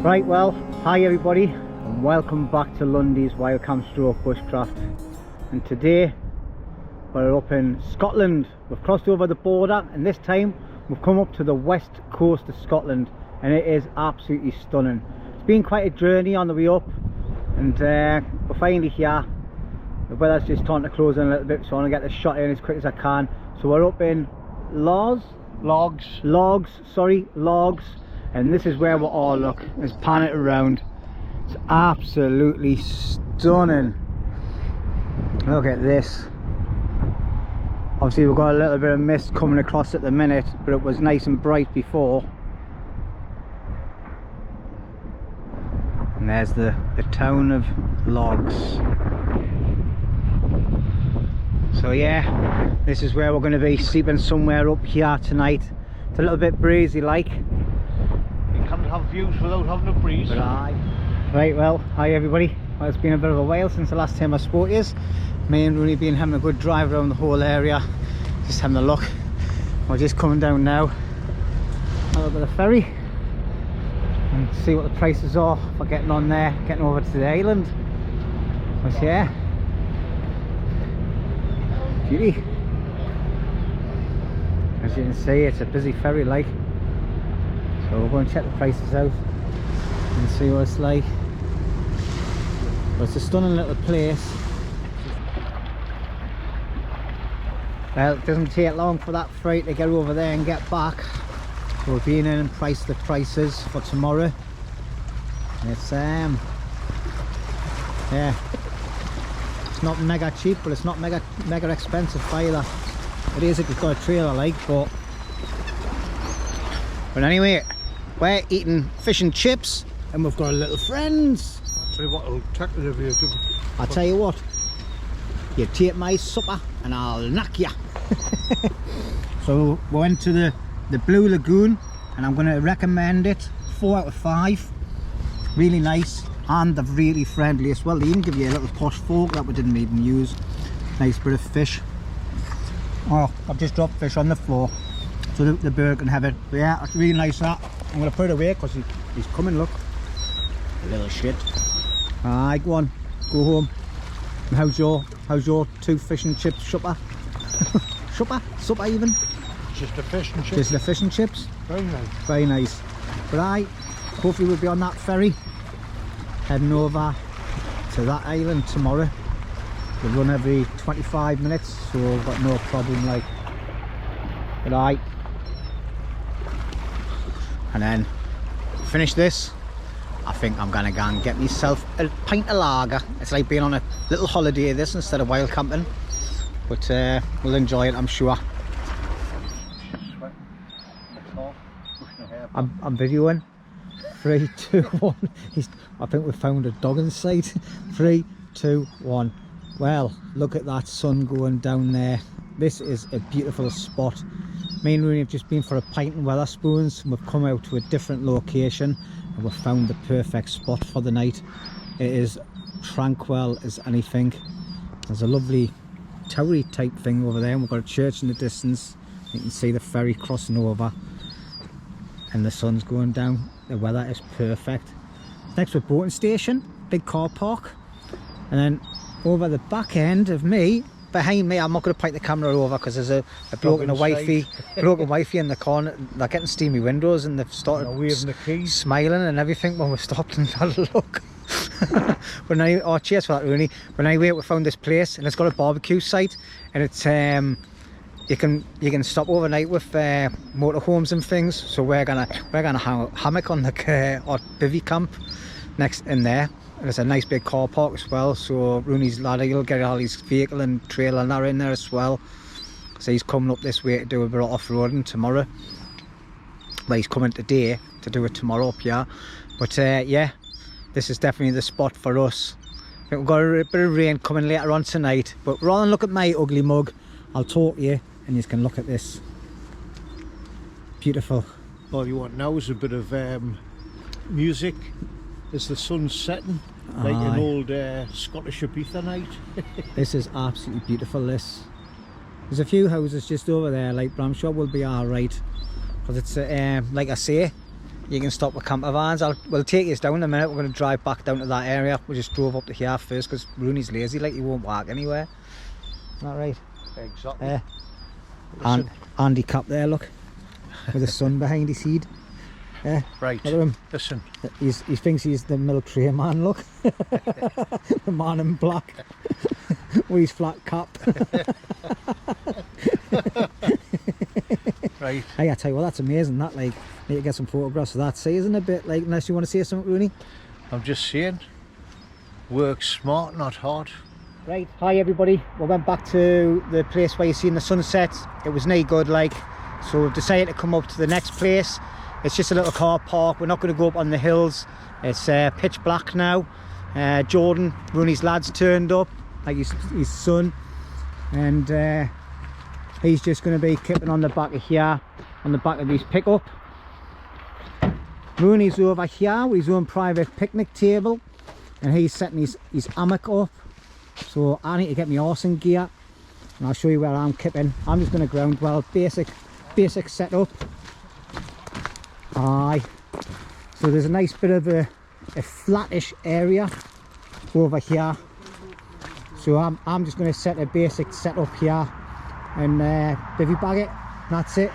Right, well, hi everybody and welcome back to LUNDY'S Wildcamp Stroke Bushcraft. And today we're up in Scotland. We've crossed over the border and this time we've come up to the west coast of Scotland and it is absolutely stunning. It's been quite a journey on the way up and we're finally here. The weather's just starting to close in a little bit, so I want to get this shot in as quick as I can. So we're up in Largs, and this is where we're all, look, let's pan it around. It's absolutely stunning. Look at this. Obviously we've got a little bit of mist coming across at the minute, but it was nice and bright before. And there's the town of Largs. So yeah, this is where we're going to be sleeping, somewhere up here tonight. It's a little bit breezy like. You can't have views without having a breeze. Right, well, hi everybody. Well, it's been a bit of a while since the last time I spoke to you. Me and Roney been having a good drive around the whole area, just having a look. We're just coming down now, a little bit of ferry, and see what the prices are for getting on there, getting over to the island. But yeah, beauty. As you can see, it's a busy ferry like. So we're going to check the prices out and see what it's like. But it's a stunning little place. Well, it doesn't take long for that freight to get over there and get back. So we've been in and priced the prices for tomorrow. And it's yeah, it's not mega cheap, but it's not mega expensive either. It is if you've got a trailer like, but anyway, we're eating fish and chips and we've got a little friends. I'll tell you what, you take my supper and I'll knock ya. So we went to the Blue Lagoon and I'm going to recommend it. 4 out of 5. Really nice, and they're really friendly as well. They even give you a little posh fork that we didn't even use. Nice bit of fish. Oh, I've just dropped fish on the floor so the bird can have it. But yeah, it's really nice that. I'm going to put it away because he's coming, look. A little shit. Alright, go on, go home. And how's your 2 fish and chips supper? Supper even? Just a fish and chips. Just the fish and chips? Very nice. Very nice. But hopefully we'll be on that ferry heading over to that island tomorrow. They run every 25 minutes, so we've got no problem like. But and then finish this, I think I'm gonna go and get myself a pint of lager. It's like being on a little holiday this instead of wild camping, but we'll enjoy it, I'm sure. I'm videoing. 3, 2, 1. I think we found a dog in sight. 3, 2, 1. Well, look at that sun going down there. This is a beautiful spot. Me and Roney have just been for a pint in Wetherspoons and we've come out to a different location and we've found the perfect spot for the night. It is tranquil as anything. There's a lovely towery type thing over there and we've got a church in the distance. You can see the ferry crossing over and the sun's going down. The weather is perfect. Next to a boating station, big car park, and then over the back end of me, behind me, I'm not going to point the camera over because there's a bloke and a wifey in the corner. They're getting steamy windows and they've started waving the keys, smiling and everything when we stopped and had a look. Cheers for that, Roney. But anyway, we found this place and it's got a barbecue site and it's you can stop overnight with motorhomes and things. So we're gonna hang a hammock on the or bivvy camp next in there. And there's a nice big car park as well. So Rooney's lad, he'll get all his vehicle and trailer and that in there as well. So he's coming up this way to do a bit of off-roading tomorrow. Well, he's coming today to do it tomorrow up here. But yeah, this is definitely the spot for us. I think we've got a bit of rain coming later on tonight. But rather than look at my ugly mug, I'll talk to you and you can look at this. Beautiful. All you want now is a bit of music as the sun's setting, like an old Scottish Ibiza night. This is absolutely beautiful, this. There's a few houses just over there, like, but I'm sure we'll be alright. Because it's, like I say, you can stop with camper vans. We'll take you down in a minute. We're going to drive back down to that area. We just drove up to here first because Rooney's lazy, like he won't walk anywhere. Isn't that right? Exactly. And Andy Cap there, look, with the sun behind his head. Right. Look at him. Listen. He thinks he's the military man, look. The man in black with his flat cap. Right. Hey, I tell you what, that's amazing. That, like, need to get some photographs of that. See, isn't it a bit like, unless you want to say something, Rooney? I'm just saying, work smart, not hard. Right, hi everybody. We went back to the place where you've seen the sunset. It was no good, like, so we've decided to come up to the next place. It's just a little car park. We're not going to go up on the hills. It's pitch black now. Jordan, Rooney's lads, turned up, like his son, and he's just going to be kipping on the back of here, on the back of his pickup. Rooney's over here with his own private picnic table, and he's setting his hammock up. So I need to get my horse in gear, and I'll show you where I'm kipping. I'm just going to ground well, basic setup. Aye. So there's a nice bit of a flattish area over here. So I'm just going to set a basic setup here and bivvy bag it. That's it.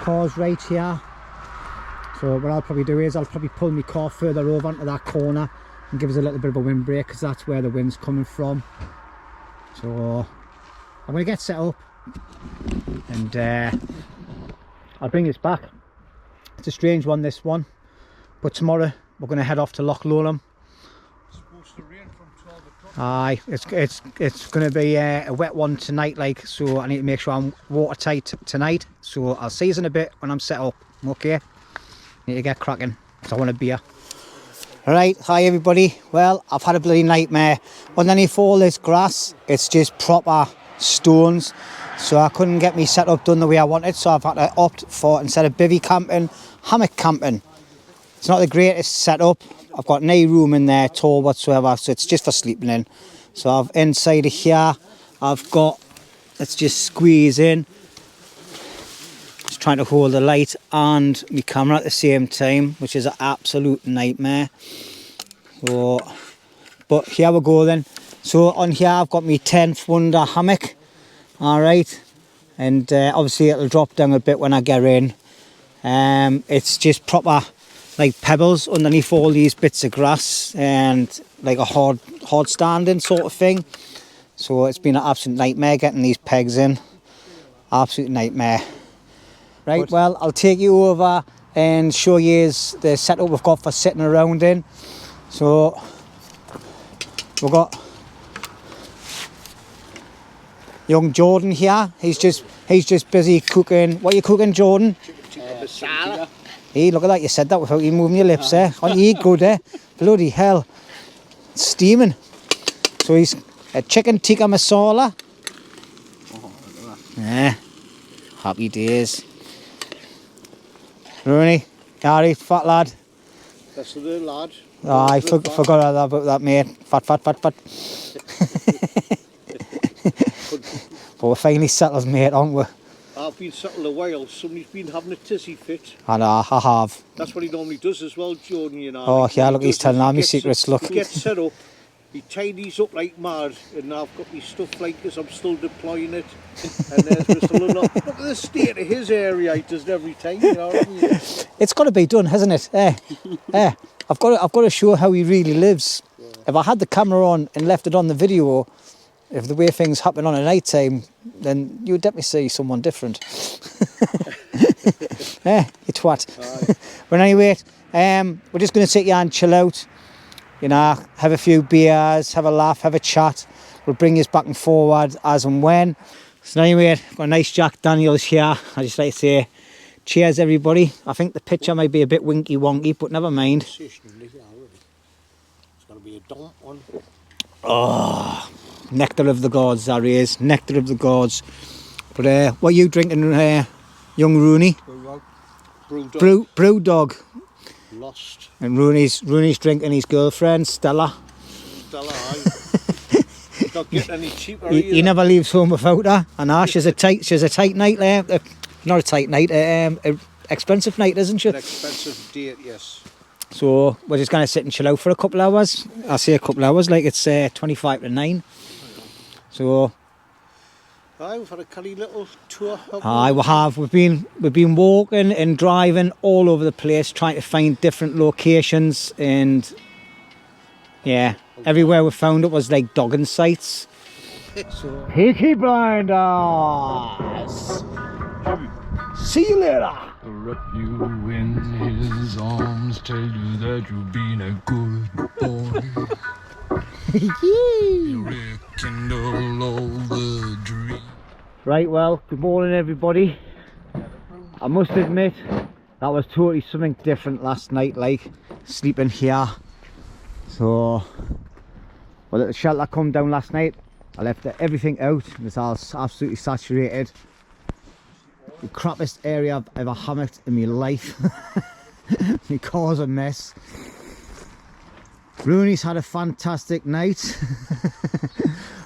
Car's right here. So what I'll probably do is I'll probably pull my car further over onto that corner and give us a little bit of a windbreak, because that's where the wind's coming from. So I'm going to get set up and I'll bring this back. It's a strange one, this one, but tomorrow we're going to head off to Loch Lomand. It's supposed to rain from 12 o'clock. Aye, it's going to be a wet one tonight, like, so I need to make sure I'm watertight tonight. So I'll see you in a bit when I'm set up. Okay, need to get cracking because I want a beer. Right, hi everybody. Well, I've had a bloody nightmare. Underneath all this grass, it's just proper stones. So I couldn't get me setup done the way I wanted. So I've had to opt for, instead of bivvy camping, hammock camping. It's not the greatest setup. I've got no room in there at all whatsoever. So it's just for sleeping in. So I've inside of here, I've got, let's just squeeze in. Just trying to hold the light and my camera at the same time, which is an absolute nightmare. So, but here we go then. So on here I've got my 10th Wonder hammock. Alright, and obviously it'll drop down a bit when I get in. It's just proper like pebbles underneath all these bits of grass, and like a hard standing sort of thing. So it's been an absolute nightmare getting these pegs in. Absolute nightmare. Right, but, well, I'll take you over and show you the setup we've got for sitting around in. So we've got young Jordan here. He's just busy cooking. What are you cooking, Jordan? Chicken. Hey, look at that. You said that without even moving your lips, eh? Aren't you good, eh? Bloody hell. It's steaming. So he's a chicken tikka masala. Oh, look at that. Happy days. Rooney, Gary, fat lad. That's the lad. Oh, I forgot about that, mate. Fat. But we're finally settled, mate, aren't we? I've been settled a while. Somebody's been having a tizzy fit. I know, I have. That's what he normally does as well, Jordan, you know. Oh, yeah, look, he's telling all my secrets, look. He gets set up, he tidies up like mad, and now I've got my stuff like this, I'm still deploying it. And there's Mr. Look at the state of his area, he does it every time, you know what I mean? It's got to be done, hasn't it? I've got to show how he really lives. Yeah. If I had the camera on and left it on the video, if the way things happen on at night time, then you would definitely see someone different. You twat. But anyway, we're just going to sit here and chill out, you know, have a few beers, have a laugh, have a chat. We'll bring us back and forward as and when. So anyway, got a nice Jack Daniels here. I just like to say cheers everybody. I think the picture might be a bit winky wonky, but never mind. It's going to be a dump one. Oh, nectar of the gods, that is. Nectar of the gods. But what are you drinking, young Rooney? Brew dog. Lost. And Rooney's drinking his girlfriend, Stella. Aye. Not getting any cheaper He never leaves home without her. And she's a tight night there. Not a tight night, a expensive night, isn't An it? expensive date, yes. So we're just going to sit and chill out for a couple of hours. I say a couple of hours, like it's 25 to 9. So Aye, we've had a canny little tour. aye, we have. We've been walking and driving all over the place, trying to find different locations, and yeah, everywhere we found it was like dogging sites. So Peaky Blinders. See you later. Wrap you in his arms, tell you that you've been a good boy. You rekindle all the dreams. Right, well, good morning everybody. I must admit, that was totally something different last night, like sleeping here. So, well, at the shelter I come down last night, I left everything out. It was all absolutely saturated. The crappiest area I've ever hammocked in my life. My car's a mess. Roney's had a fantastic night.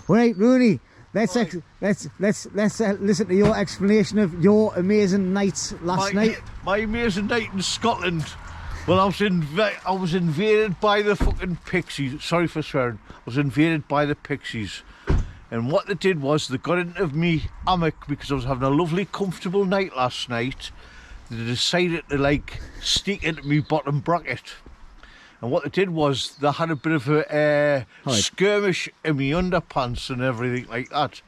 Right, Roney, let's listen to your explanation of your amazing nights last night. My amazing night in Scotland. Well, I was invaded by the fucking pixies. Sorry for swearing. I was invaded by the pixies. And what they did was they got into me hammock because I was having a lovely comfortable night last night. They decided to like sneak into me bottom bracket. And what they did was they had a bit of a skirmish in my underpants and everything like that.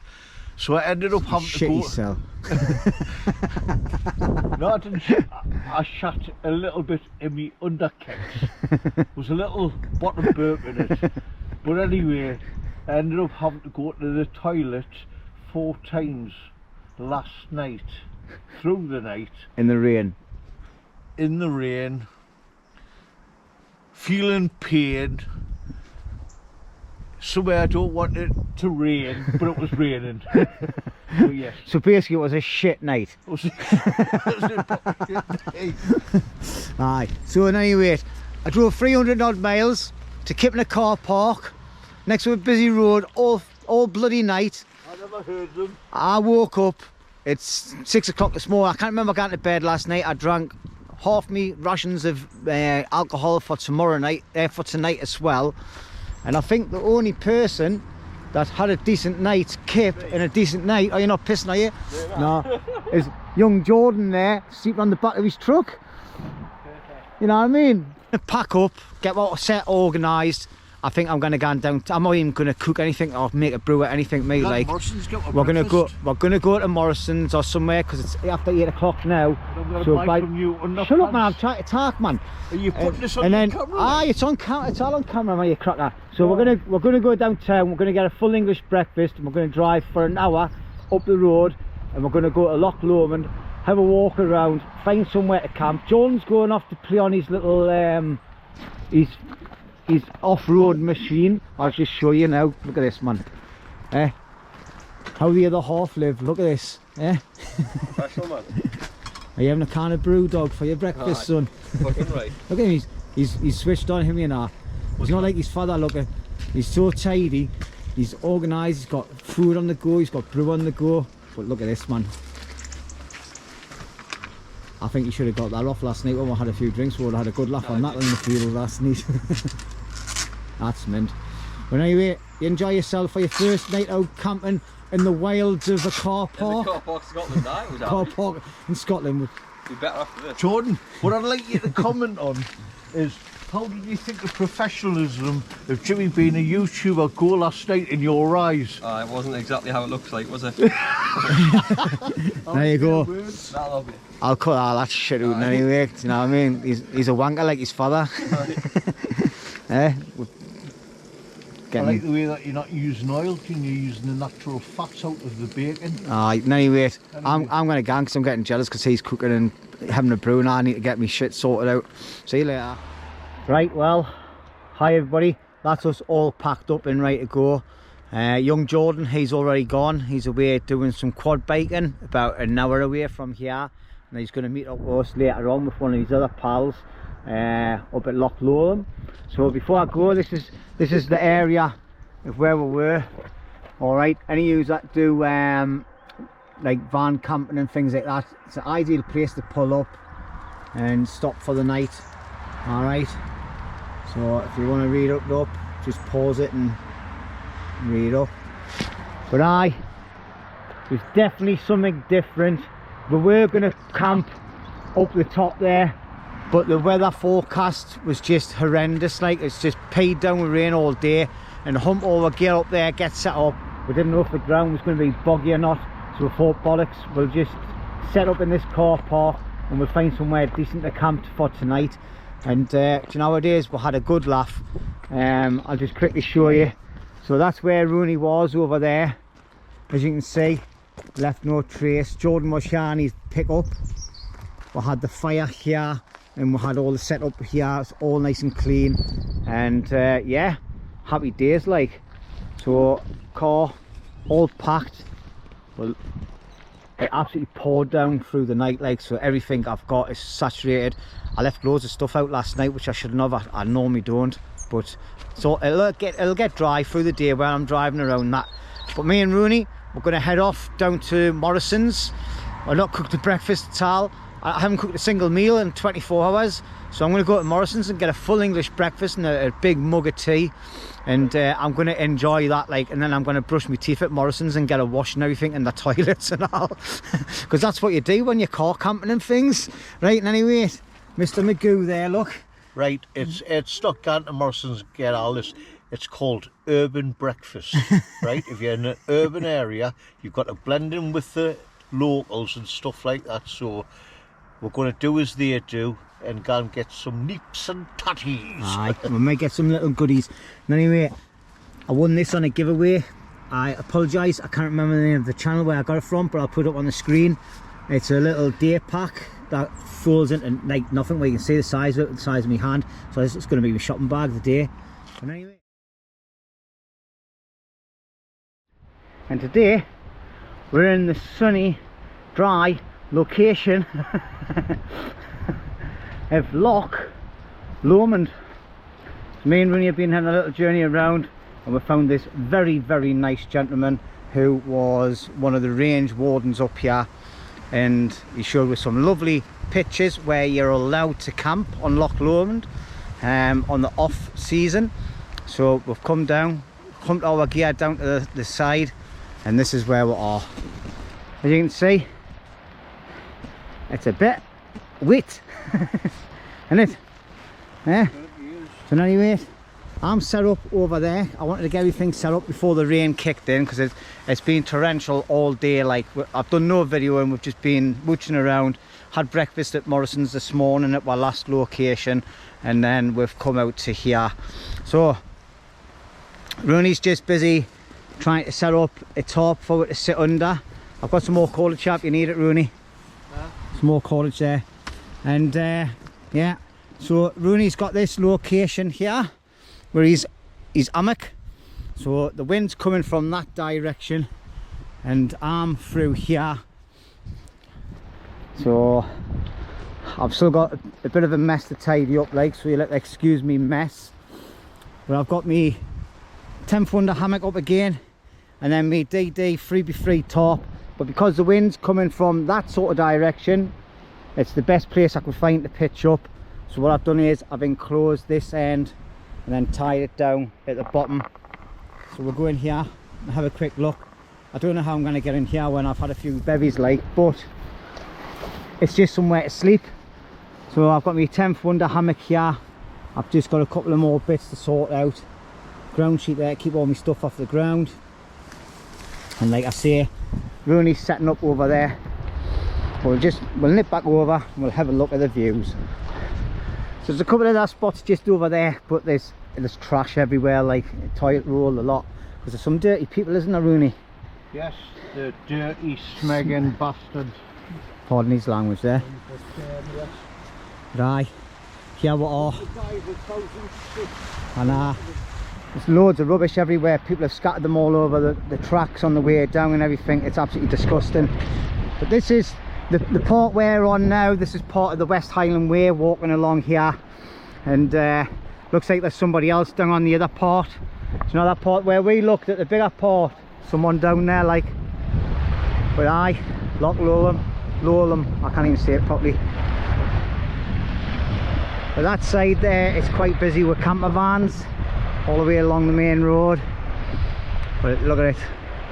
So I ended up having to go... Yourself. No, I didn't. I shat a little bit in my underkicks. There was a little bottom burp in it. But anyway, I ended up having to go to the toilet 4 times last night, through the night. In the rain. In the rain, feeling pain. Somewhere I don't want it to rain, but it was raining. So yes. So basically it was a shit night. Aye. So in any rate, I drove 300 odd miles to Kipner car park, next to a busy road, all bloody night. I never heard them. I woke up, it's 6 o'clock this morning. I can't remember getting to bed last night. I drank half me rations of alcohol for tonight as well. And I think the only person that had a decent night, Kip, and a decent night, are you not pissing, are you? Yeah, no, is young Jordan there, sleeping on the back of his truck. You know what I mean? Pack up, get what set organised. I think I'm gonna go down. I'm not even gonna cook anything or make a brew or anything. Me like we're gonna go to Morrison's or somewhere because it's after 8 o'clock now. So shut up, man! I'm trying to talk, man. Are you putting this on camera? Aye, it's on camera. It's all on camera, man. You cracker. So we're gonna go downtown. We're gonna get a full English breakfast, and we're gonna drive for an hour up the road, and we're gonna go to Loch Lomand, have a walk around, find somewhere to camp. Jordan's going off to play on his little his off-road machine. I'll just show you now. Look at this, man. How the other half live. Look at this. Special, man. Are you having a can of brew, dog, for your breakfast, son? Fucking right. Look at him. He's switched on him, you know. He's not like his father. Look at. He's so tidy. He's organised. He's got food on the go. He's got brew on the go. But look at this, man. I think you should have got that off last night when we had a few drinks. We would have had a good laugh on that in the field last night. That's mint. But anyway, you enjoy yourself for your first night out camping in the wilds of a car park. In the car park Scotland, aye. Car park in Scotland. Be better after this. Jordan, what I'd like you to comment on is how did you think the professionalism of Jimmy being a YouTuber go last night in your eyes? It wasn't exactly how it looks like, was it? There you go. That'll be. I'll cut all that shit out anyway. You know what I mean? He's a wanker like his father. I like the way that you're not using oil, you're using the natural fats out of the bacon. Anyway, I'm going to gang because I'm getting jealous because he's cooking and having a brew and I need to get me shit sorted out. See you later. Right, well, hi everybody. That's us all packed up and ready to go. Young Jordan, he's already gone. He's away doing some quad biking about an hour away from here. And he's going to meet up with us later on with one of his other pals up at Loch Lomand. So before I go, this is the area of where we were. All right, any of you that do like van camping and things like that, it's an ideal place to pull up, and stop for the night. Alright, so if you want to read up, just pause it and read up. But there's definitely something different. We were going to camp up the top there, but the weather forecast was just horrendous. Like, it's just paid down with rain all day, and hump over gear up there, get set up. We didn't know if the ground was going to be boggy or not, so we thought, bollocks, we'll just set up in this car park and we'll find somewhere decent to camp for tonight. And do you know what it is? We had a good laugh. I'll just quickly show you. So that's where Roney was, over there. As you can see, left no trace. Jordan was here on his pickup. We had the fire here, and we had all the setup here. It's all nice and clean, and yeah, happy days. Like, so car all packed. Well, it absolutely poured down through the night, like, so everything I've got is saturated. I left loads of stuff out last night, which I should never. I normally don't, but so it'll get dry through the day while I'm driving around that. But me and Roney, we're going to head off down to Morrison's. I've not cooked the breakfast at all. I haven't cooked a single meal in 24 hours. So I'm going to go to Morrison's and get a full English breakfast and a big mug of tea. And I'm going to enjoy that, like, and then I'm going to brush my teeth at Morrison's and get a wash and everything in the toilets and all. Because that's what you do when you're car camping and things. Right, and anyway, Mr. Magoo there, look. Right, it's not going to Morrison's get all this. It's called urban breakfast, right? If you're in an urban area, you've got to blend in with the locals and stuff like that. So we're going to do as they do and go and get some neeps and tatties. Aye, we might get some little goodies. And anyway, I won this on a giveaway. I apologise, I can't remember the name of the channel where I got it from, but I'll put it up on the screen. It's a little day pack that folds into like nothing, where you can see the size of it, the size of my hand. So this is going to be my shopping bag of the day. And anyway, and today we're in the sunny, dry location of Loch Lomand. So me and Roney have been having a little journey around, and we found this very, very nice gentleman who was one of the range wardens up here, and he showed us some lovely pictures where you're allowed to camp on Loch Lomand on the off season. So we've come down, humped our gear down to the side, and this is where we are. As you can see, it's a bit wet, isn't it? Yeah. So anyway, I'm set up over there. I wanted to get everything set up before the rain kicked in, because it's been torrential all day. Like, I've done no video and we've just been mooching around. Had breakfast at Morrison's this morning at our last location, and then we've come out to here. So Roney's just busy trying to set up a tarp for it to sit under. I've got some more cordage here if you need it, Roney. Some more cordage there. And yeah, so Roney's got this location here where he's hammock. So the wind's coming from that direction and I'm through here. So I've still got a bit of a mess to tidy up, like, so you'll excuse me mess. But I've got me 10th under hammock up again, and then me DD 3x3 tarp. But because the wind's coming from that sort of direction, it's the best place I could find to pitch up. So what I've done is I've enclosed this end and then tied it down at the bottom. So we'll go in here and have a quick look. I don't know how I'm going to get in here when I've had a few bevies, like, but it's just somewhere to sleep. So I've got my 10th under hammock here. I've just got a couple of more bits to sort out. Ground sheet there to keep all my stuff off the ground. And like I say, Roney's setting up over there. We'll nip back over and we'll have a look at the views. So there's a couple of other spots just over there, but there's trash everywhere, like a toilet roll a lot, because there's some dirty people, isn't there, Roney? Yes, the dirty smegging bastards. Pardon his language there. Right, here we are. And there's loads of rubbish everywhere. People have scattered them all over the tracks on the way down and everything. It's absolutely disgusting. But this is the part we're on now. This is part of the West Highland Way, walking along here. And looks like there's somebody else down on the other part. Do you know that part where we looked at the bigger part? Someone down there, like. But aye, Loch Lomand, I can't even say it properly. But that side there is quite busy with camper vans all the way along the main road. But look at it,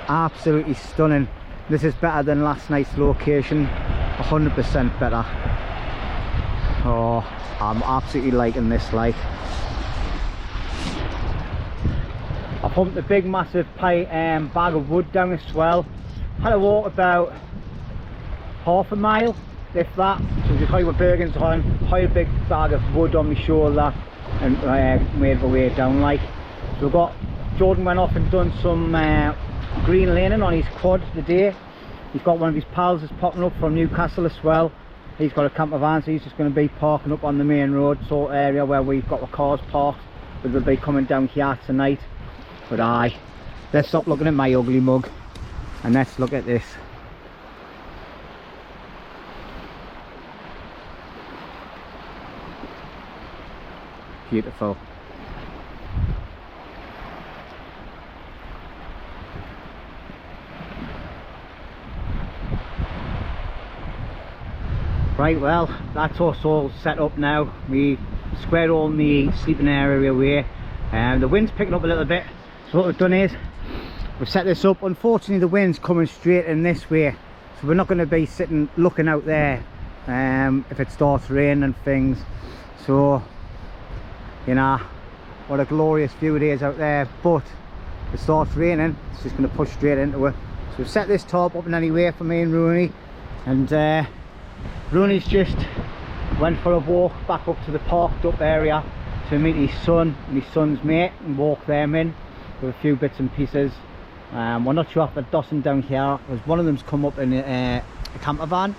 absolutely stunning. This is better than last night's location, 100% better. Oh, I'm absolutely liking this. Like, I pumped a big massive bag of wood down as well. Had to walk about half a mile, if that. So just high with Bergens on, high a big bag of wood on my shoulder, and made my way down. Like, so we got Jordan went off and done some green laning on his quad today. He's got one of his pals that's popping up from Newcastle as well. He's got a camper van, so he's just going to be parking up on the main road sort of area where we've got the cars parked. But we'll be coming down here tonight. But aye, let's stop looking at my ugly mug and let's look at this. Beautiful. Right, well, that's us all set up now. We squared all the sleeping area away, and the wind's picking up a little bit. So what we've done is we've set this up. Unfortunately, the wind's coming straight in this way, so we're not going to be sitting looking out there if it starts raining and things. So, you know, what a glorious view it is out there, but if it starts raining, it's just going to push straight into it. So we've set this top up in any way for me and Roney, and Roney's just went for a walk back up to the parked up area to meet his son and his son's mate and walk them in with a few bits and pieces. We're not sure if they're dossing down here, because one of them's come up in a camper van,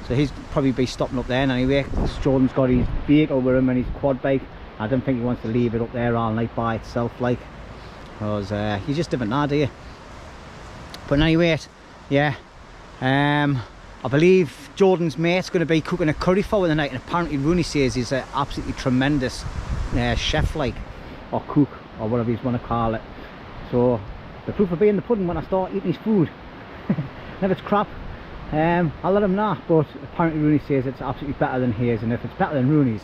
so he's probably be stopping up there anyway. Jordan's got his vehicle with him and his quad bike. I don't think he wants to leave it up there all night by itself, like, because you just never know, do you? But anyway, yeah, I believe Jordan's mate's going to be cooking a curry for the night, and apparently Roney says he's an absolutely tremendous chef, like, or cook, or whatever you want to call it. So the proof will be in the pudding when I start eating his food. And if it's crap, I'll let him know, but apparently Roney says it's absolutely better than his, and if it's better than Roney's,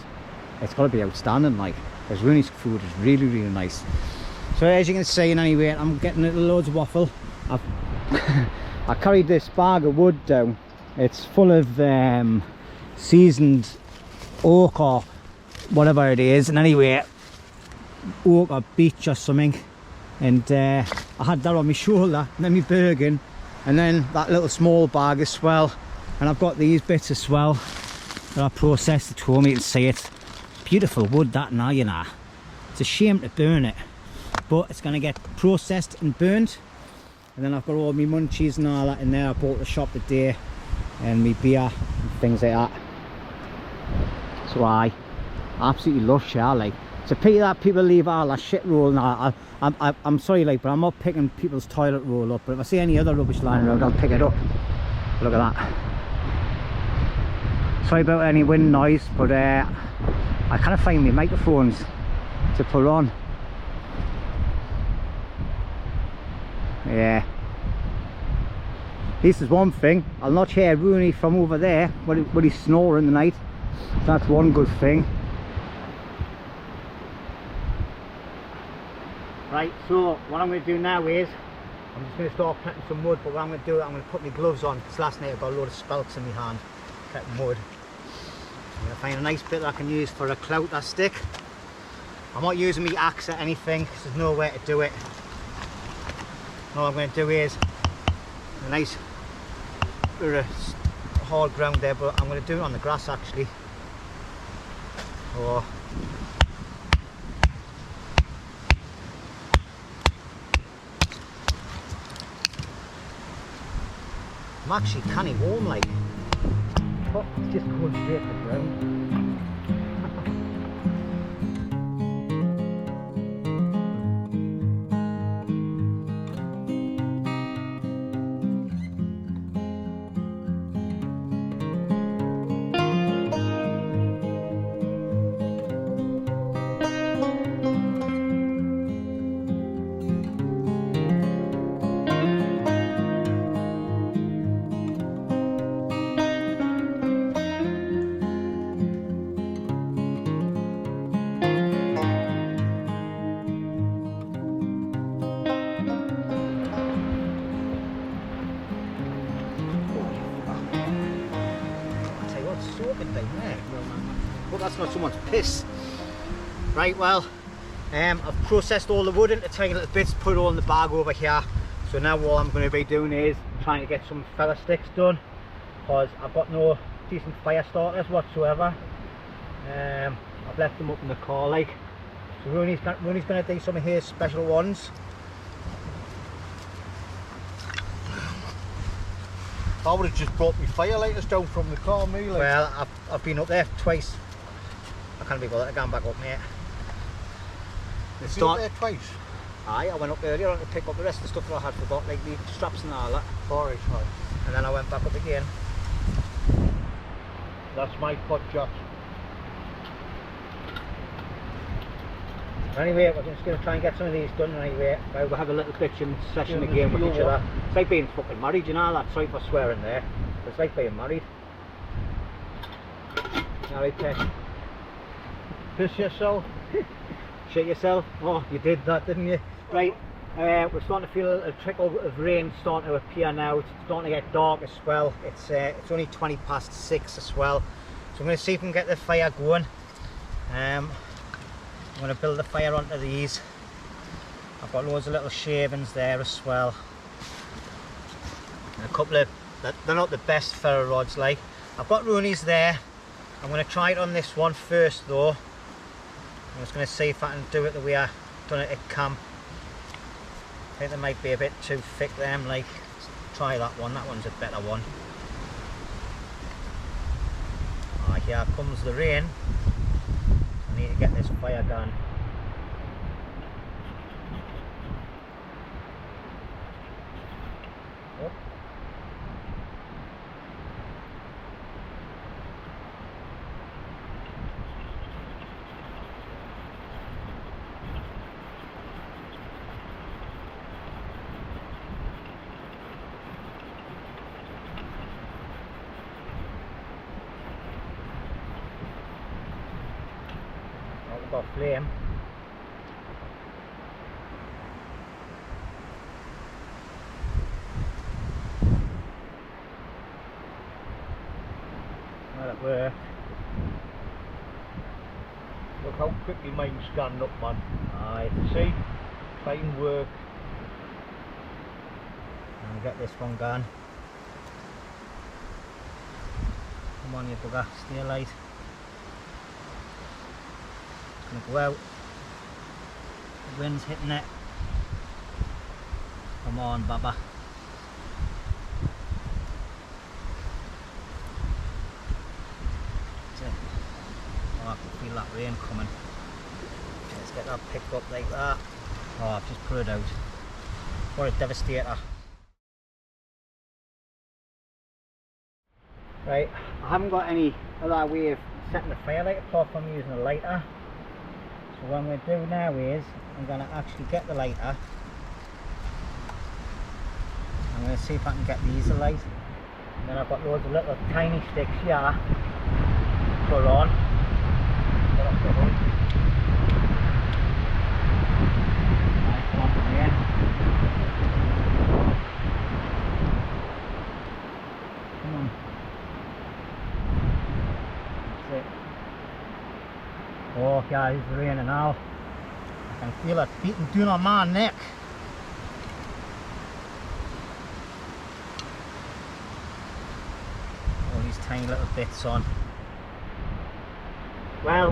it's got to be outstanding, like, because Roney's food is really, really nice. So as you can see, in any way, I'm getting loads of waffle. I carried this bag of wood down. It's full of seasoned oak or whatever it is, and anyway, oak or beech or something. And I had that on my shoulder, and then my Bergen, and then that little small bag as well. And I've got these bits as well that I processed at home. You can see it. Beautiful wood that now, you know. It's a shame to burn it, but it's going to get processed and burnt. And then I've got all my munchies and all that in there. I bought at the shop today, and my beer and things like that. So I absolutely love share, like. It's a pity that people leave all that shit roll now. I'm sorry, like, but I'm not picking people's toilet roll up, but if I see any other rubbish lying around, I'll pick it up. Look at that. Sorry about any wind noise, but I can't find my microphones to put on. Yeah. This is one thing, I'll not hear Roney from over there when he's snoring the night. That's one good thing. Right, so what I'm going to do now is I'm just going to start cutting some wood, but what I'm going to do, I'm going to put my gloves on, because last night I got a load of spelks in my hand cutting wood. I'm going to find a nice bit that I can use for a clouter stick. I'm not using my axe or anything, because there's no way to do it. All I'm going to do is a nice bit of hard ground there, but I'm going to do it on the grass actually. Oh. I'm actually canny warm, like. Oh, it's just going straight to the ground. hope that's not someone's piss. Right, well, I've processed all the wood into tiny little bits, put it all in the bag over here. So now what I'm going to be doing is trying to get some feather sticks done, because I've got no decent fire starters whatsoever. I've left them up in the car like. So Roney's going to do some of his special ones. I would have just brought me firelighters down from the car, me like. Well, I've been up there twice. I can't be bothered going back up, mate. You've been up there twice? Aye, I went up earlier on to pick up the rest of the stuff that I had forgot, like the straps and all that. Alright, right. And then I went back up again. That's my pot shot. Anyway, we're just going to try and get some of these done anyway. We'll have a little bitching session again with each other. It's like being fucking married, you know that? Sorry for swearing there. It's like being married. Alright, Tesh. Piss yourself? Shit yourself? Oh, you did that, didn't you? Right, we're starting to feel a trickle of rain starting to appear now. It's starting to get dark as well. It's only 20 past 6 as well. So I'm going to see if we can get the fire going. I'm going to build the fire onto these. I've got loads of little shavings there as well. And a couple of, they're not the best ferro rods like. I've got Roney's there. I'm going to try it on this one first though. I'm just going to see if I can do it the way I done it at camp. I think they might be a bit too thick them, like. Try that one, that one's a better one. Ah, here comes the rain. I need to get this fire going. Oh. Got flame. Well, it worked. Look how quickly mine's gone up, man. Aye. See? Fine work. And get this one going. Come on, you bugger, stay light. Gonna go out. The wind's hitting it. Come on, Baba. That's it. Oh, I can feel that rain coming. Let's get that picked up like that. Oh, I've just put it out. What a devastator. Right, I haven't got any other way of setting the fire light apart from using a lighter. So what I'm going to do now is I'm going to actually get the lighter. I'm going to see if I can get these alight. And then I've got loads of little tiny sticks here. Put on. Get off the hook. Right, come on from here. Come on. That's it. Oh guys, it's raining now. I can feel it beating down on my neck. All these tiny little bits on. Well,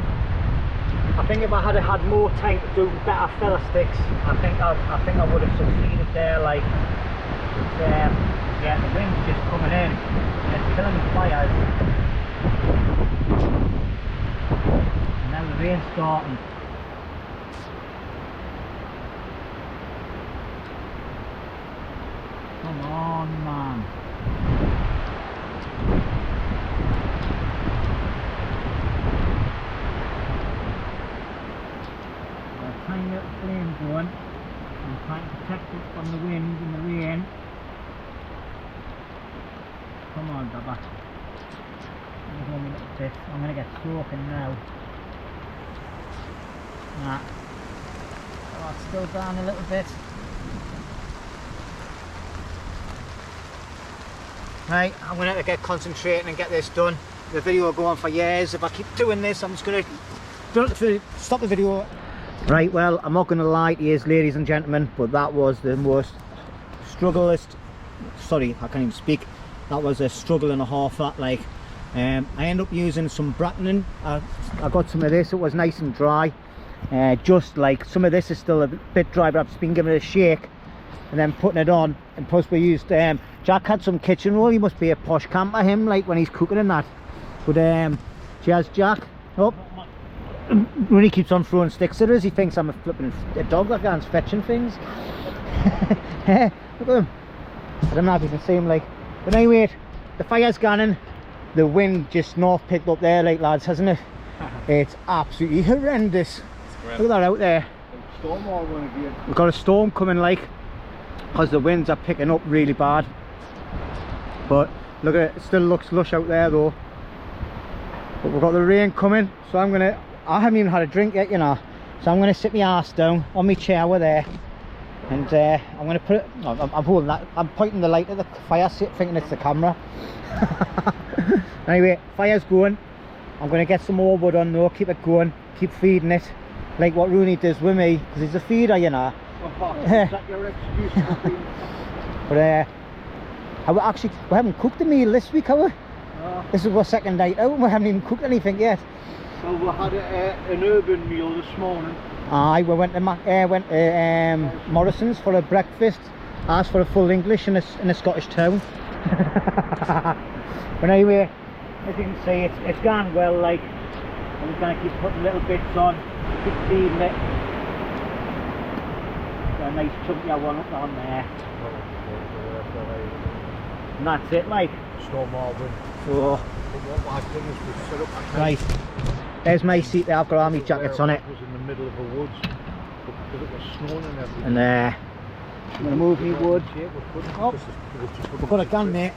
I think if I had had more time to do better feather sticks, I think I would have succeeded there. Like, yeah, the wind's just coming in and it's killing the fires. Now the rain's starting. Come on, man. Got a tiny little flame going. I'm trying to protect it from the wind and the rain. Come on, Baba. Hold me a little bit. I'm going to get soaking now. Nah. Oh, it's still down a little bit. Right, I'm going to have to get concentrating and get this done. the video will go on for years. If I keep doing this, I'm just going to stop the video. Right, well, I'm not going to lie to you, ladies and gentlemen, but that was the most sorry, I can't even speak. That was a struggle and a half, that, like. I ended up using some Brackening. I got some of this, it was nice and dry. Just like some of this is still a bit dry, but I've just been giving it a shake and then putting it on. And plus we used Jack had some kitchen roll. He must be a posh camper, him, like when he's cooking and that. But cheers, Jack. Oh, Roney keeps on throwing sticks at us. He thinks I'm a dog that goes fetching things. Look at him. I don't know if you can see him, like. But anyway, the fire's gone in. The wind just north picked up there, like, lads, hasn't it? It's absolutely horrendous. Look at that out there. We've got a storm coming, like, because the winds are picking up really bad. But look at it, it still looks lush out there though. But we've got the rain coming, so I haven't even had a drink yet, you know. So I'm gonna sit my ass down on my chair over there, and I'm gonna put it. I'm holding that. I'm pointing the light at the fire, thinking it's the camera. Anyway, fire's going. I'm gonna get some more wood on though. Keep it going. Keep feeding it, like what Roney does with me, because he's a feeder, you know. Is that your excuse for being... But we haven't cooked a meal this week, have we? No. This is our second night out and we haven't even cooked anything yet. Well, we had an urban meal this morning. Aye, we went to Morrison's for a breakfast. Asked for a full English in a Scottish town. But anyway, as you can see, it's gone well, like. I'm just going to keep putting little bits on, keep feeding it. Got a nice chunky one up on there. And that's it, like. Storm wind. So, What I've done is we've set up a right, there's my seat there. I've got all my jackets on it. It was in the middle of the woods, but because it was snowing and everything. And I'm going to move me wood. Oh, We've got a gun, mate.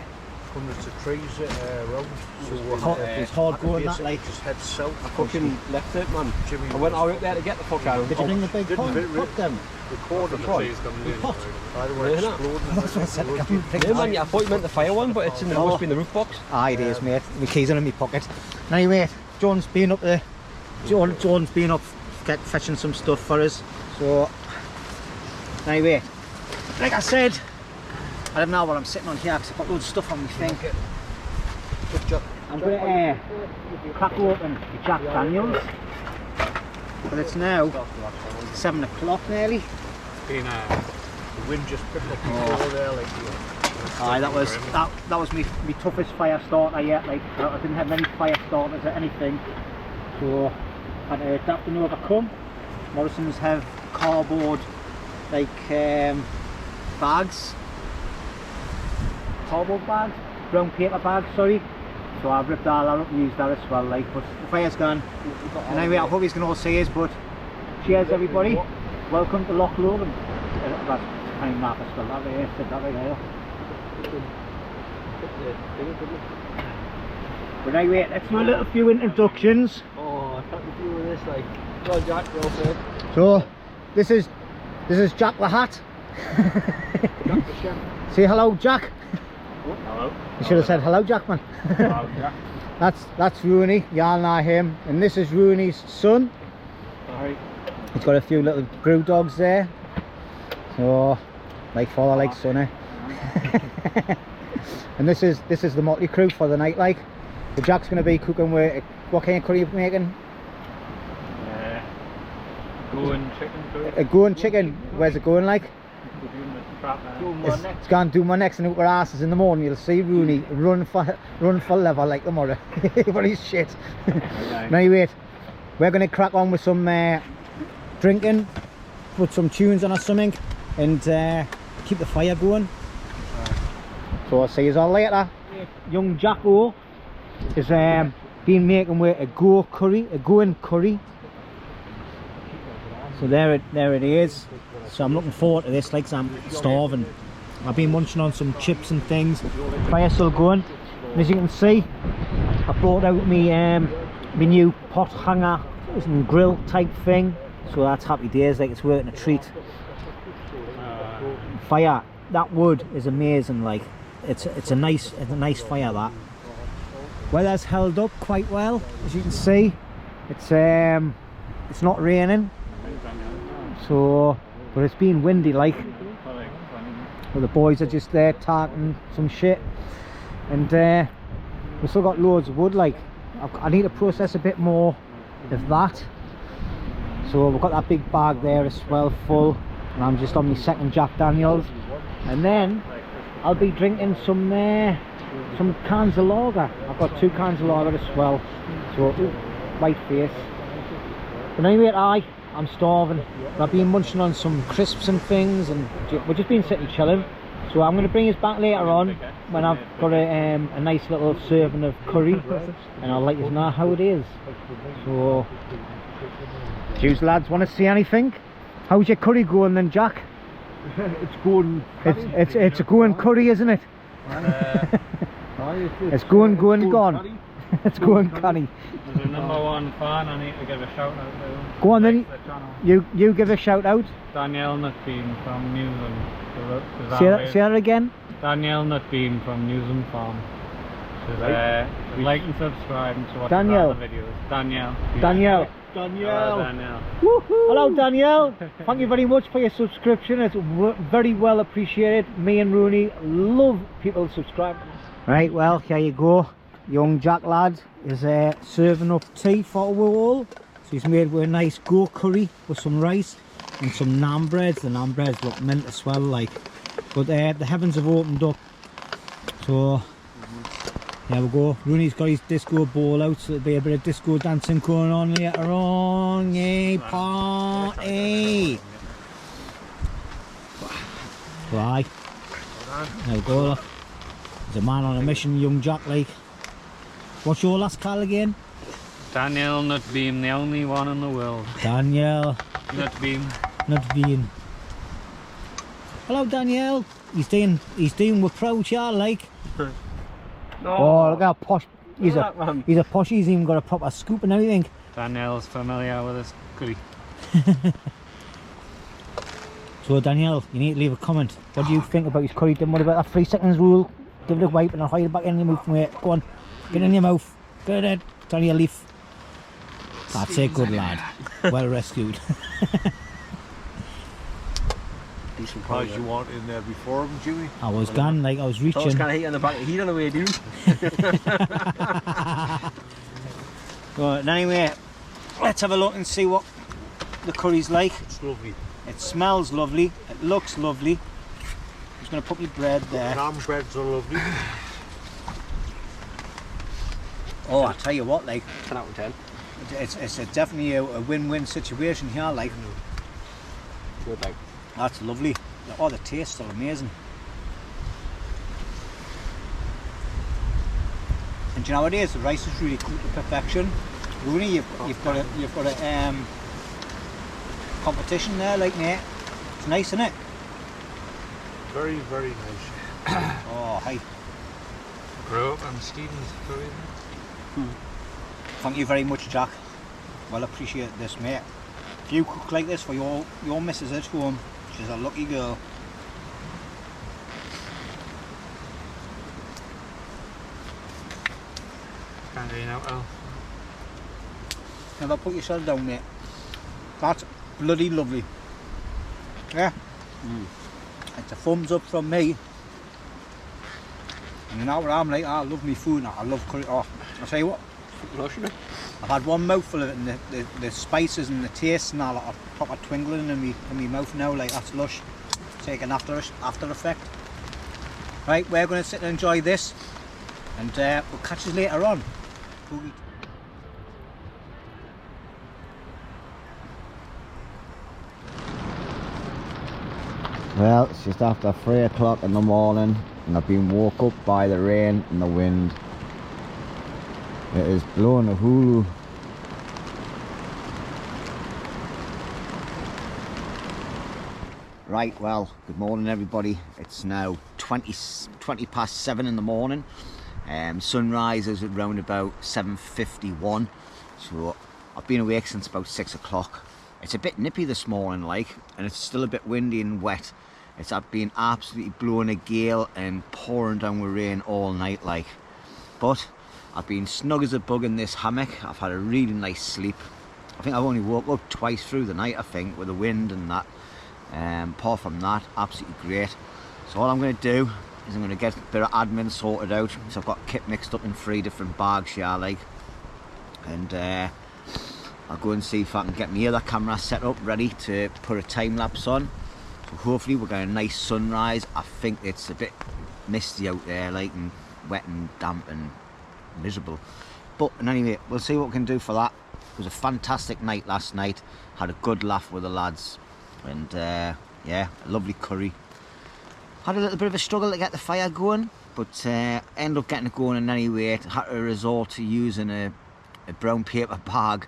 Hundreds of trees around. So it's hard going, that, like. Just head south. I fucking left it, man. Jimmy I went out there to get the fuck out. Did you bring the big pot? Put them. The corner pot. Pot. Either way, Yeah, no. exploding. That's what I said. I can't think Yeah, man, yeah, I thought you meant the fire one, but it's in the, Oh. must be in the roof box. Aye, it is, mate. My keys are in my pocket. Anyway, John's been up there. John's been up fetching some stuff for us. So, anyway, like I said, I don't know what I'm sitting on here because I've got loads of stuff on my thing. I'm going to crack open the Jack Daniels. But it's now 7 o'clock nearly. The wind just picked up before there, like. Aye, that was my toughest fire starter yet. Like, I didn't have many fire starters or anything, so I had to adapt and overcome. Morrison's have cardboard, like bags, cardboard bags, brown paper bags, sorry. So I've ripped all that up and used that as well. Like, but the fire's gone. And anyway, I hope he's going to all see us. But cheers, everybody. Welcome to Loch Lomand. That's kind of map as well. That way, said that right there. But anyway, let's do a little few introductions. Oh, I can't be doing this, like. Go on, Jack, go for it. So this is Jack the Hat. Jack the chef. Say hello, Jack. Hello. You should have said hello, Jackman. Hello, Jack. That's Roney. Y'all know him, and this is Roney's son. Alright. He's got a few little brew dogs there. So, like father, like son, eh? And this is the motley crew for the night, like. So Jack's gonna be cooking with what kind of curry are you making? Going chicken curry. A goan chicken. Where's it going, like? Doing It's next. going to do my next and out our asses in the morning. You'll see Roney run for leather like tomorrow. But he's shit. Anyway, we're going to crack on with some drinking, put some tunes on or something, and keep the fire going. So I'll see you all later. Young Jacko is been making with a goan curry. So there it is. So I'm looking forward to this, like, 'cause I'm starving. I've been munching on some chips and things. Fire's still going. And as you can see, I brought out my new pot hanger and grill type thing. So that's happy days, like, it's working a treat. Fire, that wood is amazing, like, it's a nice fire, that. Weather's held up quite well, as you can see. It's not raining, so but it's been windy like. Well, the boys are just there tarting some shit, and we've still got loads of wood. Like, I need to process a bit more of that. So we've got that big bag there as well, full, and I'm just on my second Jack Daniels, and then I'll be drinking some cans of lager. I've got 2 cans of lager as well. So white face. But anyway, I'm starving. I've been munching on some crisps and things, and we've just been sitting chilling. So I'm going to bring us back later on when I've got a nice little serving of curry, and I'll let you know how it is. So, do you lads want to see anything? How's your curry going then, Jack? It's going. It's a going curry, isn't it? It's going, gone. It's going canny. There's a #1 fan I need to give a shout out to. Go on then, you give a shout out. Danielle Nutbean from Newsom. Say that again. Danielle Nutbean from Newsom Farm. Like and subscribe and to watch Danielle. the videos. Danielle. Danielle. Danielle. Hello Danielle. Thank you very much for your subscription. It's very well appreciated. Me and Roney love people subscribing. Right, well, here you go. Young Jack lad is serving up tea for us all. So he's made with a nice goat curry with some rice and some naan breads. The naan breads look mint as well, like. But the heavens have opened up. So there we go. Rooney's got his disco ball out, so there'll be a bit of disco dancing going on later on. Yay, party! Right. There we go. There's a man on a mission, young Jack, like. What's your last call again? Danielle Nutbean, the only one in the world. Danielle Nutbean. Hello Danielle. He's doing with proud, yeah, like. No. Oh, look how posh. He's a posh. He's even got a proper scoop and everything. Danielle's familiar with this curry. So Danielle, you need to leave a comment. What do you think about his curry? Then what about that 3 seconds rule? Give it a wipe and I'll hide it back in your mouth, mate. Go on, get it in your mouth. Get it. Turn your leaf. That's it, good lad. Well rescued. Decent prize you want in there before him, Jimmy? I was gone, like I was reaching. I was kind of heat on the back of the heat on the way, dude. Right, anyway, let's have a look and see what the curry's like. It's lovely. It smells lovely. It looks lovely. I'm just going to put my bread there. Naan breads are lovely. Oh, I tell you what, like, 10 out of 10. it's definitely a win-win situation here, like. Good, like. That's lovely. Oh, the tastes are amazing. And do you know what it is? The rice is really cooked to perfection. Rooney, you've got a competition there, like, mate. It's nice, isn't it? Very, very nice. Oh, hey. Grew up on Stephen's curry. Thank you very much, Jack. Well appreciate this, mate. If you cook like this for your missus at home, she's a lucky girl. Can't do now, well. Never put yourself down, mate. That's bloody lovely. Yeah. It's a thumbs up from me. And you know what I'm like, I love me food, I love curry. Oh, I'll tell you what, I've had one mouthful of it, and the spices and the taste and all are proper twinkling in my mouth now, like that's lush. Take an after effect. Right, we're going to sit and enjoy this, and we'll catch us later on. Well, it's just after 3 o'clock in the morning, and I've been woke up by the rain and the wind. It is blowing a hulu. Right, well, good morning everybody. It's now 20 past 7 in the morning. Sunrise is around about 7:51, so I've been awake since about 6 o'clock. It's a bit nippy this morning, like, and it's still a bit windy and wet. It's been absolutely blowing a gale and pouring down with rain all night, like. But I've been snug as a bug in this hammock. I've had a really nice sleep. I think I've only woke up twice through the night, I think, with the wind and that. Apart from that, absolutely great. So all I'm going to do is I'm going to get a bit of admin sorted out. So I've got kit mixed up in 3 different bags here, like. And I'll go and see if I can get my other camera set up, ready to put a time lapse on. So hopefully we'll get a nice sunrise. I think it's a bit misty out there, like, and wet and damp and miserable. But anyway, we'll see what we can do for that. It was a fantastic night last night. Had a good laugh with the lads. And yeah, a lovely curry. Had a little bit of a struggle to get the fire going, but ended up getting it going in any way. Had to resort to using a brown paper bag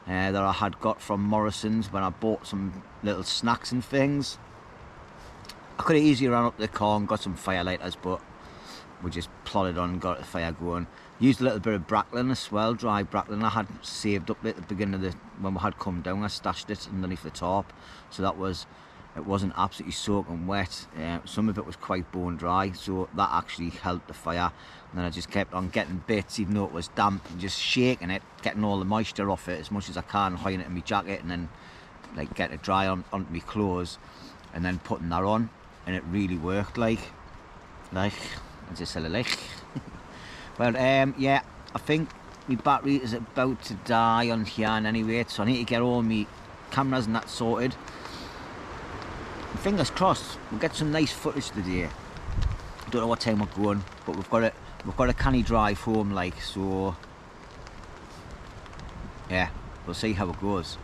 that I had got from Morrison's when I bought some little snacks and things. I could have easily ran up to the car and got some firelighters, but we just plodded on and got the fire going. Used a little bit of brackling as well, dry brackling I had saved up at the beginning of when we had come down. I stashed it underneath the top, so it wasn't absolutely soaking wet. Some of it was quite bone dry, so that actually helped the fire. And then I just kept on getting bits, even though it was damp, and just shaking it, getting all the moisture off it as much as I can, hiding it in my jacket, and then like get it dry onto my clothes, and then putting that on, and it really worked. Like I just said, like. Well, yeah, I think my battery is about to die on here anyway, so I need to get all my cameras and that sorted. And fingers crossed, we'll get some nice footage today. Don't know what time we're going, but we've got a canny drive home, like, so yeah, we'll see how it goes.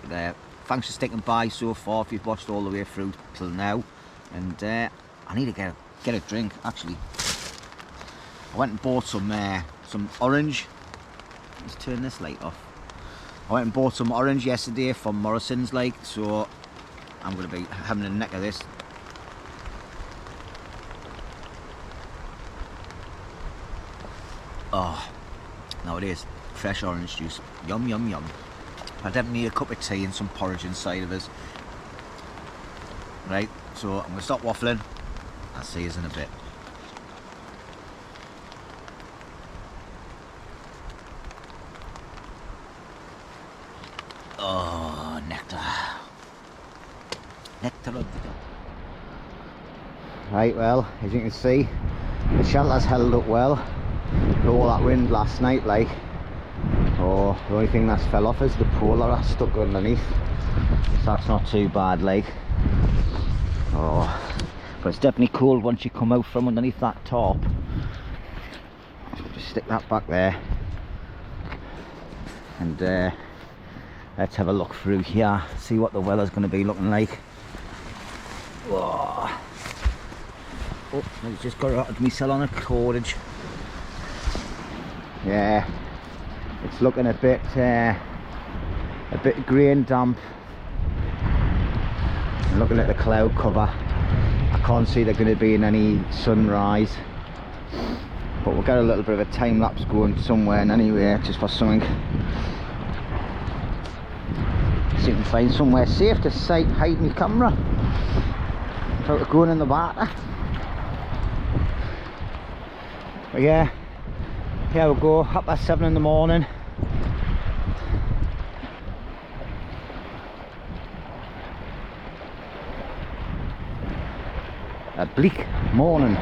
But, thanks for sticking by so far if you've watched all the way through till now. And I need to get a drink actually. I went and bought some orange. Let's turn this light off. I went and bought some orange yesterday from Morrison's, like, so I'm going to be having a neck of this. Oh, now it is fresh orange juice. Yum, yum, yum. I definitely need a cup of tea and some porridge inside of us. Right, so I'm going to stop waffling. I'll see you in a bit. Oh, nectar. Nectar of the gods. Right, well, as you can see, the shelter's held up well. For all that wind last night, like. Oh, the only thing that's fell off is the pole that I stuck underneath. So that's not too bad, like. Oh, but it's definitely cold once you come out from underneath that top. Just stick that back there. And let's have a look through here, see what the weather's going to be looking like. Oh, I've just got out of myself on a cordage. Yeah, it's looking a bit grey and damp. I'm looking at the cloud cover. I can't see there going to be any sunrise, but we'll get a little bit of a time lapse going somewhere anyway, just for something. See if we can find somewhere safe to hide my camera without going in the water. But yeah, here we go, 7:30 in the morning. A bleak morning.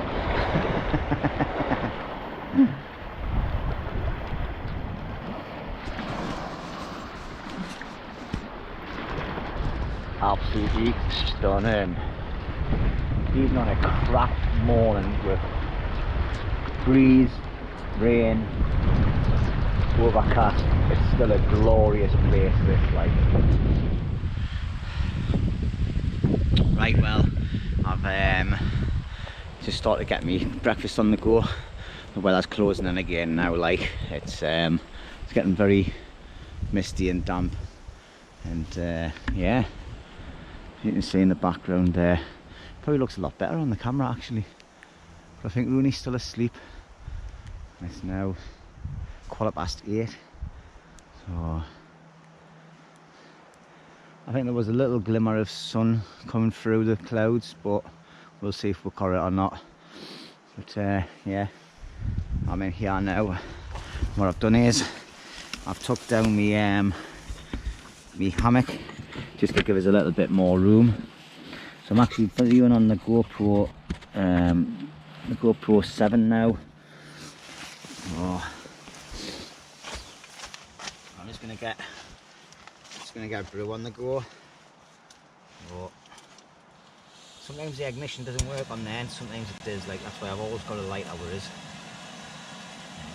Absolutely stunning. Even on a crap morning with breeze, rain, overcast, it's still a glorious place, this, like. Right, well, I've just started to get me breakfast on the go. The weather's closing in again now, like. It's getting very misty and damp, and yeah, you can see in the background there, probably looks a lot better on the camera actually, but I think Roney's still asleep. It's now 8:15, so I think there was a little glimmer of sun coming through the clouds, but we'll see if we got it or not. But yeah, I'm in here now. What I've done is I've tucked down me me hammock just to give us a little bit more room. So I'm actually videoing on the GoPro 7 now. Oh. I'm just gonna get a brew on the go. Oh. Sometimes the ignition doesn't work on there and sometimes it does, like that's why I've always got a light hour is.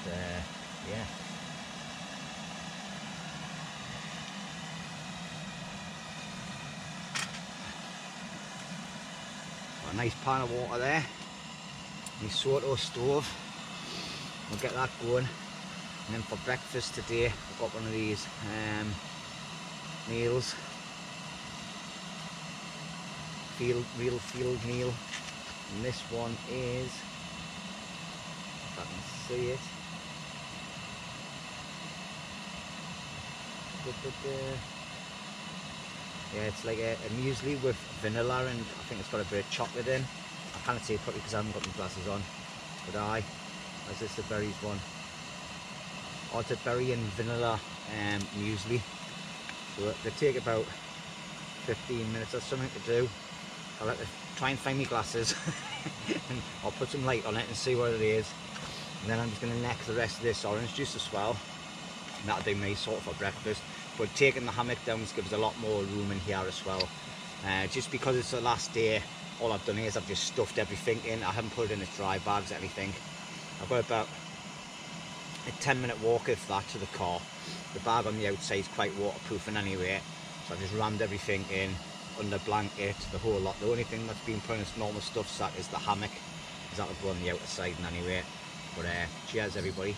And yeah. Got a nice pan of water there. My Soto stove. We'll get that going. And then for breakfast today I've got one of these meals. Real field meal, and this one is, if I can see it, yeah, it's like a muesli with vanilla and I think it's got a bit of chocolate in. I can't see it properly because I haven't got my glasses on, but is this the berries one? Oh, it's a berry and vanilla muesli, so they take about 15 minutes or something to do. I'll have to try and find my glasses and I'll put some light on it and see what it is, and then I'm just going to neck the rest of this orange juice as well, and that'll do me sort of for breakfast. But taking the hammock down gives a lot more room in here as well. Just because it's the last day, all I've done is I've just stuffed everything in. I haven't put it in the dry bags or anything. I've got about a 10-minute walk if that to the car. The bag on the outside is quite waterproofing anyway, so I've just rammed everything in under blanket, the whole lot. The only thing that's been put in its normal stuff sack is the hammock, because that'll go on the outer side and anyway. But cheers everybody.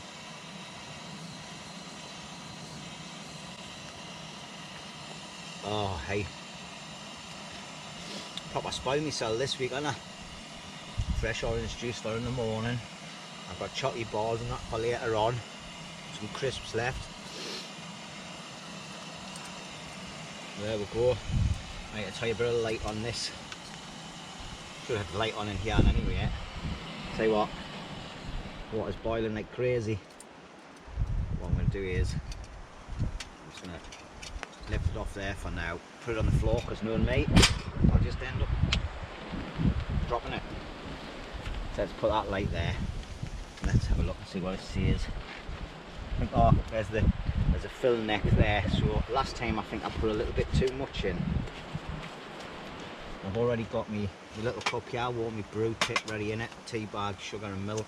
Oh hey, proper spoiled myself this week, haven't I? Fresh orange juice for in the morning. I've got chocolate balls and that for later on. Some crisps left. There we go. Right, I'll try a bit of light on this. Should have the light on in here anyway. Tell you what, water's boiling like crazy. What I'm going to do is, I'm just going to lift it off there for now. Put it on the floor because knowing me, I'll just end up dropping it. So let's put that light there. Let's have a look and see what it says. I think, oh, there's a fill neck there. So last time I think I put a little bit too much in. I've already got my little cup here, warm my brew kit ready in it, tea bag, sugar and milk.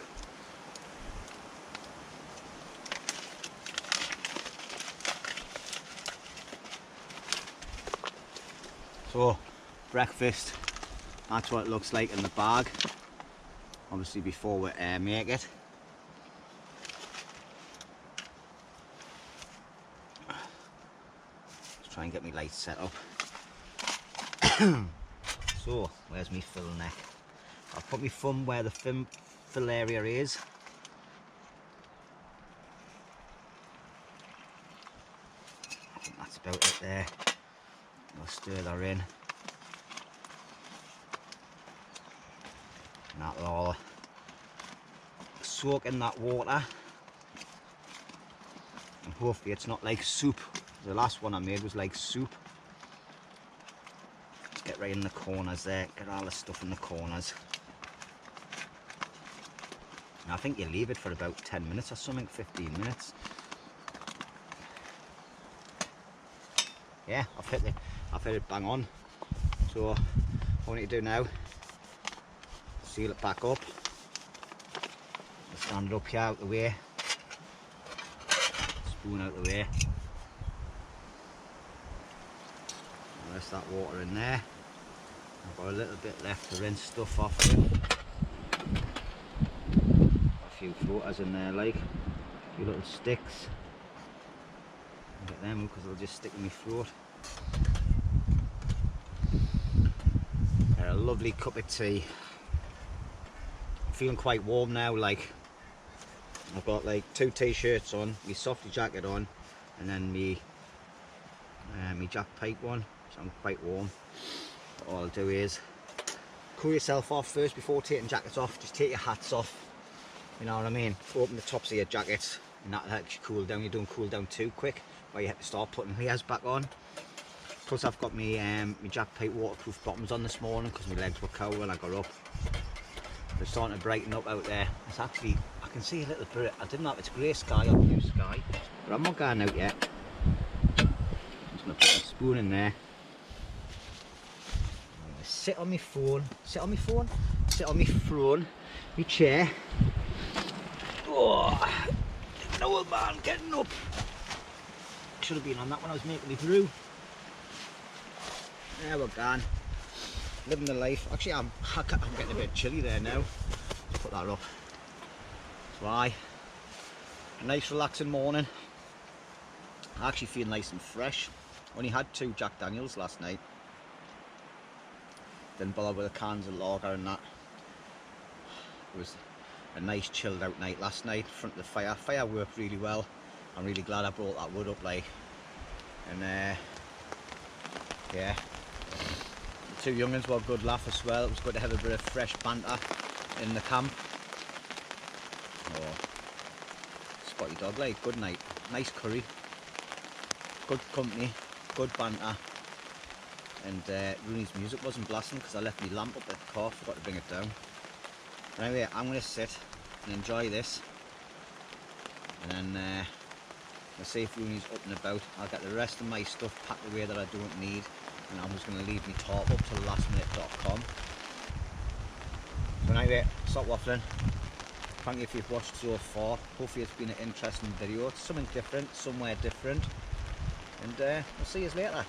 So, breakfast, that's what it looks like in the bag, obviously before we make it. Let's try and get my lights set up. So, where's my fill neck? I'll put my thumb where the fill area is. I think that's about it there. I'll stir that in. And that'll all soak in that water. And hopefully it's not like soup. The last one I made was like soup. Get right in the corners there, get all the stuff in the corners. And I think you leave it for about 10 minutes or something, 15 minutes. Yeah, I've hit it bang on. So what I need to do now, seal it back up. I'll stand it up here out the way. Spoon out the way. Rest that water in there. I've got a little bit left to rinse stuff off with. A few floaters in there, like a few little sticks. I'll get them because they'll just stick in my throat. A lovely cup of tea. I'm feeling quite warm now. Like I've got like 2 t-shirts on, my softy jacket on, and then me jack pipe one. So I'm quite warm. But all I'll do is cool yourself off first before taking jackets off. Just take your hats off You know what I mean? Open the tops of your jackets and that helps you cool down. You don't cool down too quick, but you have to start putting layers back on. Plus I've got my jack pipe waterproof bottoms on this morning because my legs were cold when I got up. They're starting to brighten up out there. It's actually, I can see a little bit, I didn't know if it's grey sky or blue sky, but I'm not going out yet. I'm just going to put a spoon in there. I'm going to sit on my phone, sit on my throne, my chair. Oh, an old man getting up. Should have been on that when I was making my brew. There we're gone. Living the life. Actually, I'm getting a bit chilly there now. Let's put that up. That's why. A nice relaxing morning. I actually feel nice and fresh. Only had 2 Jack Daniels last night. Didn't bother with the cans of lager and that. It was a nice chilled out night last night in front of the fire. Fire worked really well. I'm really glad I brought that wood up, like. And yeah. The 2 young'uns were a good laugh as well. It was good to have a bit of fresh banter in the camp. Oh, spotty dog, like, good night. Nice curry, good company, good banter. And Roney's music wasn't blasting because I left my lamp up at the car, forgot to bring it down. But anyway, I'm going to sit and enjoy this. And then I'll see if Roney's up and about. I'll get the rest of my stuff packed away that I don't need. And I'm just going to leave my tarp up till lastminute.com. So anyway, stop waffling. Thank you if you've watched so far. Hopefully it's been an interesting video. It's something different, somewhere different. And we'll see you later.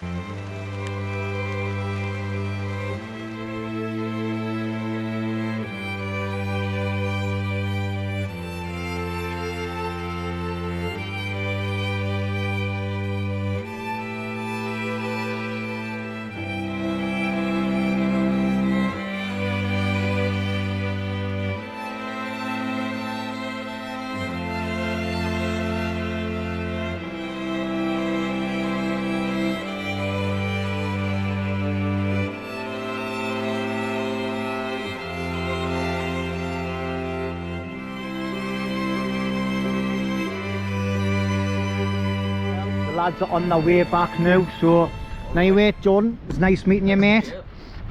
Lads are on their way back now, so anyway, Jordan, it's nice meeting you, mate.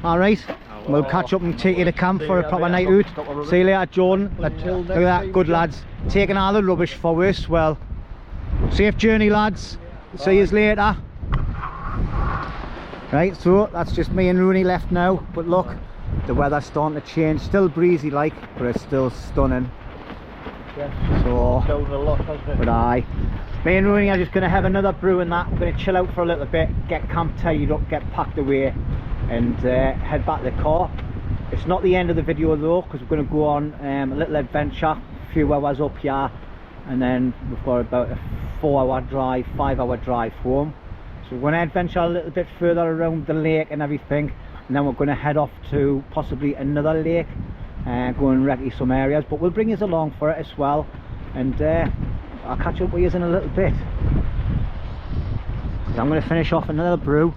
Alright, we'll catch up and take you to camp for a proper night out. See you later, Jordan. Look at that, good lads. Taking all the rubbish for us. Well, safe journey, lads. See you later. Right, so that's just me and Roney left now, but look, the weather's starting to change. Still breezy like, but it's still stunning. So, but aye. Me and Roney are just going to have another brew and that. We're going to chill out for a little bit, get camp tied up, get packed away and head back to the car. It's not the end of the video though, because we're going to go on a little adventure, a few hours up here, and then we've got about a 4-hour drive, 5-hour drive home. So we're going to adventure a little bit further around the lake and everything, and then we're going to head off to possibly another lake and go and recce some areas, but we'll bring you along for it as well. And I'll catch up with you in a little bit. So I'm going to finish off another brew.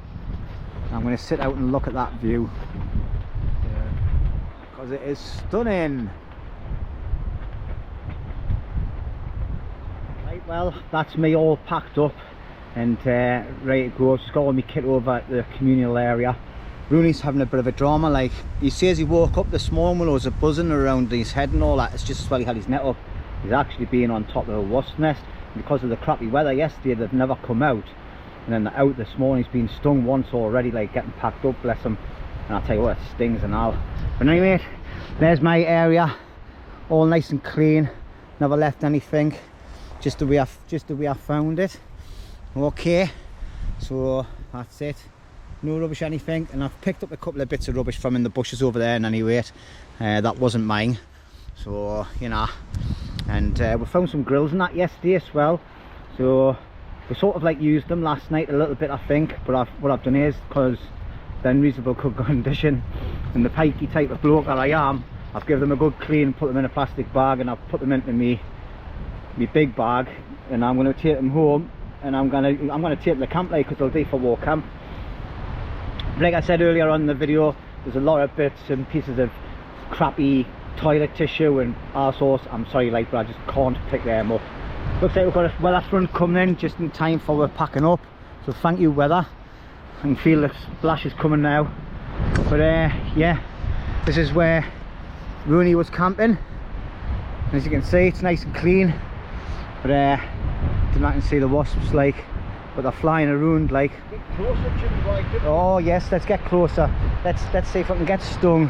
I'm going to sit out and look at that view. Because it is stunning. Right, well, that's me all packed up and ready to go. Just got all my kit over at the communal area. Roney's having a bit of a drama, like, he says he woke up this morning with loads of buzzing around his head and all that. It's just as well he had his net up. He's actually been on top of a wasp nest. Because of the crappy weather yesterday, they've never come out. And then they're out this morning. He's been stung once already, like getting packed up, bless him. And I'll tell you what, it stings and all. But anyway, there's my area, all nice and clean. Never left anything, just the way I found it. Okay, so that's it. No rubbish, anything. And I've picked up a couple of bits of rubbish from in the bushes over there. And anyway, that wasn't mine. So you know. And we found some grills and that yesterday as well, so we sort of like used them last night a little bit, I think. But what I've done is, because they're in reasonable good condition and the pikey type of bloke that I am, I've given them a good clean, put them in a plastic bag, and I've put them into me big bag, and I'm going to take them home and I'm going to take them to the camp, like, because they'll do for walk camp. Like I said earlier on in the video, there's a lot of bits and pieces of crappy toilet tissue and all sorts. I'm sorry, like, but I just can't pick them up. Looks like we've got a weather front coming in just in time for we're packing up. So thank you, weather. I can feel the splash is coming now. But yeah, this is where Roney was camping. And as you can see, it's nice and clean. But didn't I can see the wasps, like, but they're flying around, like. Get closer, Jim, like it. Oh yes, let's get closer. Let's see if I can get stung.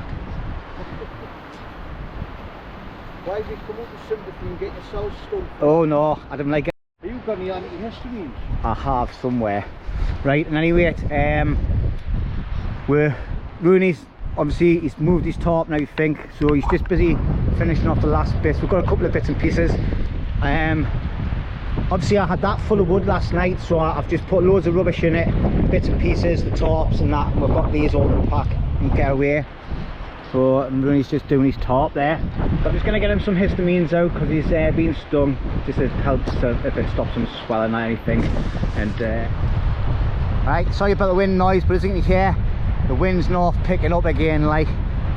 Why did you come up with something if you can get yourself stung? Oh no, I don't like it. Have you got any antihistamines? I have somewhere. Right, and anyway, we're Roney's obviously he's moved his tarp now, I think, so he's just busy finishing off the last bits. We've got a couple of bits and pieces. Obviously I had that full of wood last night, so I've just put loads of rubbish in it, bits and pieces, the tarps and that, and we've got these all in the pack and get away. So Roney's just doing his tarp there. So I'm just going to get him some histamines out because he's been stung, just it helps if it stops him swelling or anything. And right, sorry about the wind noise, but as you can hear, the wind's not picking up again. Like,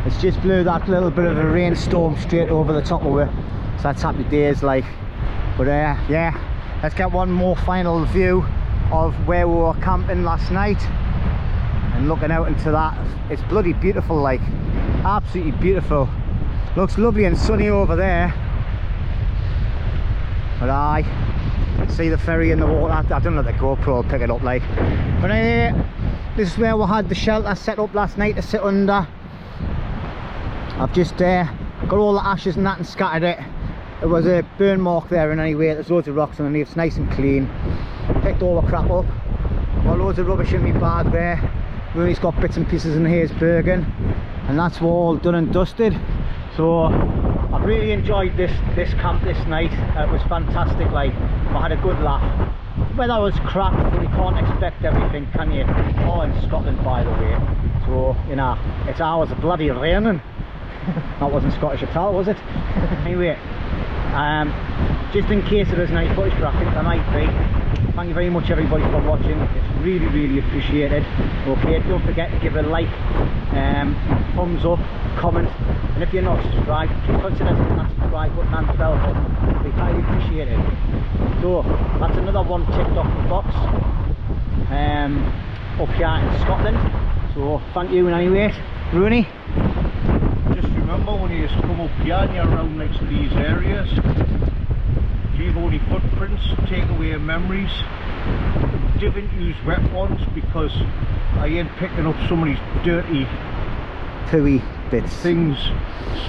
it's just blew that little bit of a rainstorm straight over the top of it, so that's happy days, like. But yeah, let's get one more final view of where we were camping last night and looking out into that. It's bloody beautiful, like, absolutely beautiful. Looks lovely and sunny over there, but I see the ferry in the water. I don't know, the GoPro will pick it up, like. But anyway, this is where we had the shelter set up last night to sit under. I've just got all the ashes and that and scattered it. There was a burn mark there, and anyway there's loads of rocks underneath. It's nice and clean. Picked all the crap up. Got loads of rubbish in my bag there. Roney's got bits and pieces in his Bergen, and that's all done and dusted. So I've really enjoyed this camp this night. It was fantastic, like, I had a good laugh. The weather was crap, but you can't expect everything, can you? Oh, in Scotland, by the way. So, you know, it's hours of bloody raining. That wasn't Scottish at all, was it? Anyway, just in case there isn't any footage, but I think there might be, thank you very much everybody for watching. It's really, really appreciated. Okay, don't forget to give it a like, thumbs up, comment, and if you're not subscribed, consider hitting that subscribe button and bell button. It'll be highly appreciated. So that's another one ticked off the box up here in Scotland. So thank you in any way. Roney, Just remember, when you come up here and you're around next to these areas, leave only footprints, take away memories. Didn't use wet ones because I ain't picking up some of these dirty pooey bits. things.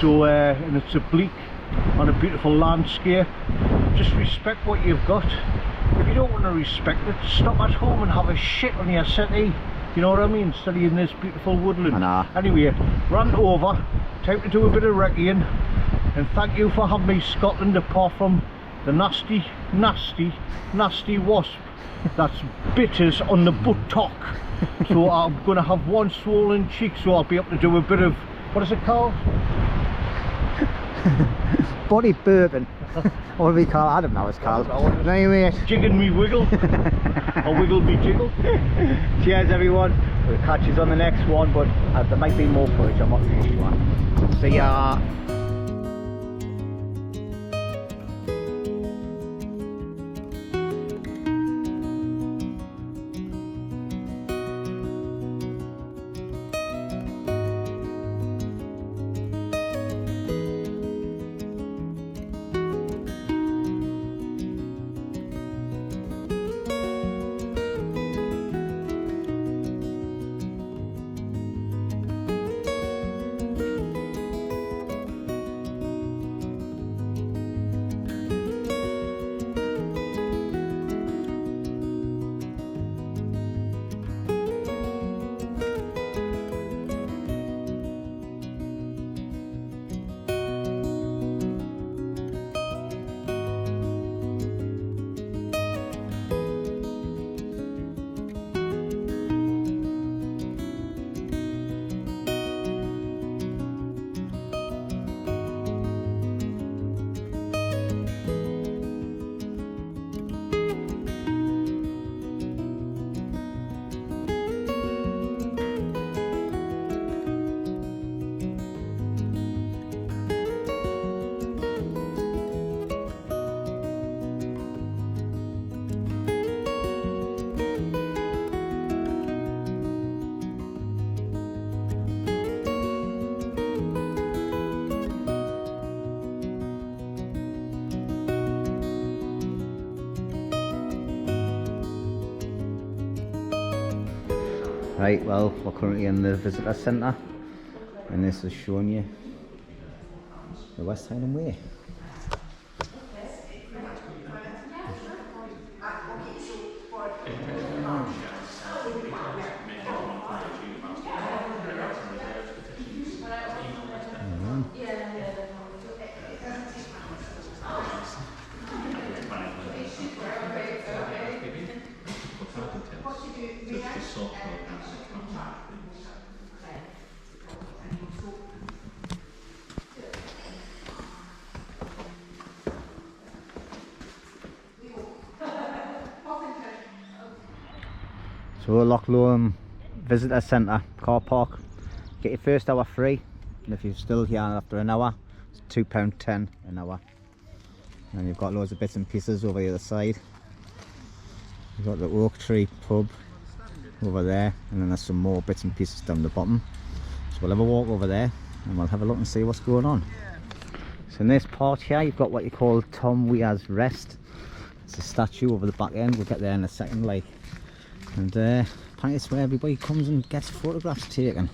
So and it's a bleak on a beautiful landscape. Just respect what you've got. If you don't want to respect it, stop at home and have a shit on your city. You know what I mean? Studying this beautiful woodland. I know. Anyway, rant over. Time to do a bit of recceing. And thank you for having me Scotland, apart from the nasty, nasty, nasty wasp that's bit us on the buttock. So I'm going to have one swollen cheek, so I'll be able to do a bit of, what is it called? Body bourbon. What do we call it? I don't know what it's called. But anyway, Jigging me wiggle. Or wiggle me jiggle. cheers everyone. We'll catch you on the next one, but there might be more footage, I'm not really sure. See ya. Right, well, we're currently in the visitor centre, and this is showing you the West Highland Way. So Loch Lomand Visitor Centre car park. Get your first hour free, and if you're still here after an hour, it's £2.10 an hour. And you've got loads of bits and pieces over the other side. You've got the Oak Tree pub over there, and then there's some more bits and pieces down the bottom. So we'll have a walk over there and we'll have a look and see what's going on. So in this part here, you've got what you call Tom Weir's Rest. It's a statue over the back end. We'll get there in a second, like. And apparently it's where everybody comes and gets photographs taken.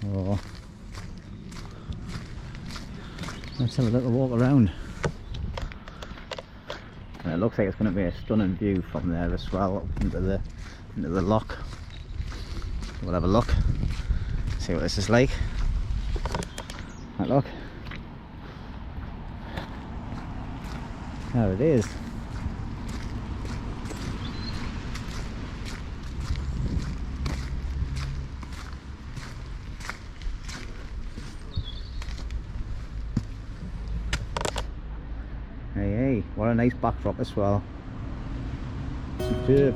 Oh. Let's have a little walk around. And it looks like it's going to be a stunning view from there as well, up into the loch. So we'll have a look, see what this is like. Right, look. There it is. Hey, what a nice backdrop as well. Superb.